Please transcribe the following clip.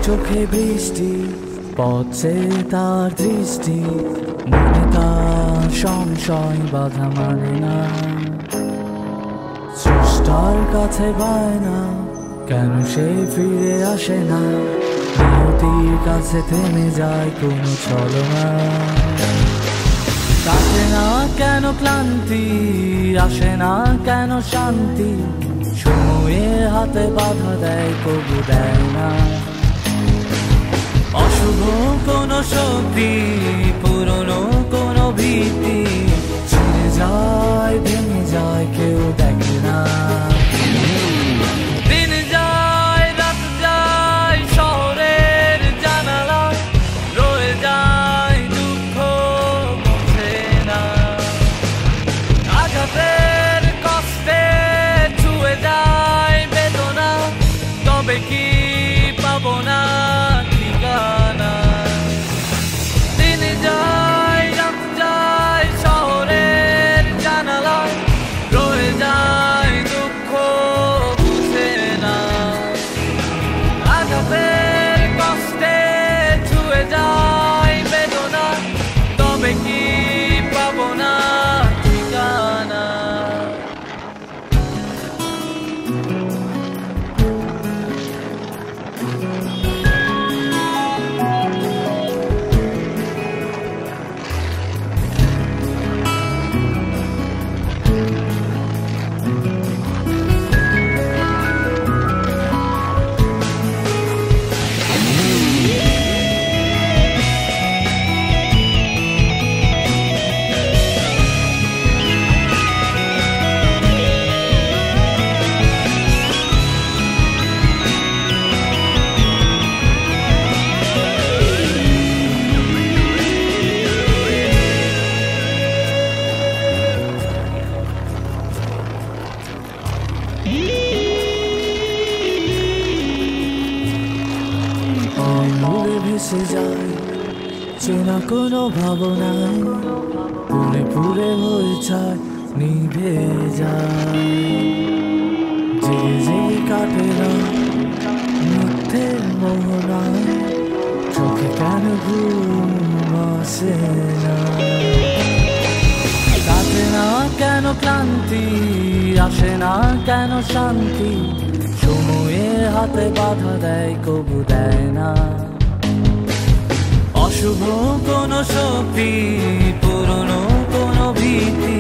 চোখে বৃষ্টি, পথে তার দৃষ্টি, মনে তার সংশয় বাধা মানে না। স্রষ্টার কাছে পায় না, কেন সে ফিরে আসে না? নিয়তির কাছে থেমে যায় কোনো ছলনা। কাটে না কেন ক্লান্তি, আসে না কেন শান্তি? সময়ের হাতে বাধা দেয় কবু দেয় না। অশুভ কোনো শক্তি, পুরনো কোনো ভীতি, ছিঁড়ে যায় ভেঙে যায় কেউ দেখে না। দিন যায় রাত যায় শহরের জানালায়, রয়ে যায় দুঃখ বোঝে না। আঘাতের কষ্টে ছুঁয়ে যায় বেদনা, তবে কি পাবো না ঠিকানা? দিন যায় রাত যায় শহরের জানালায়, রয়ে যায় দুঃখ বুঝে না। আঘাতের কষ্টে ছুঁয়ে যায় বেদনা, তবে কি পাবো না ঠিকানা? ভেসে যায় চেনা কোনো ভাবনায়, পুরে পুরে হয়ে যায় নিভে যায়। জেগে জেগে কাটে না মিথ্যে মোহনায়, চোখে কেন ঘুম আসে না? কাটে না কেন ক্লান্তি, আসে না কেন শান্তি? সময়ের হাতে বাধা দেয় কবু দেয় না। অশুভ কোনো শক্তি, পুরনো কোনো ভীতি,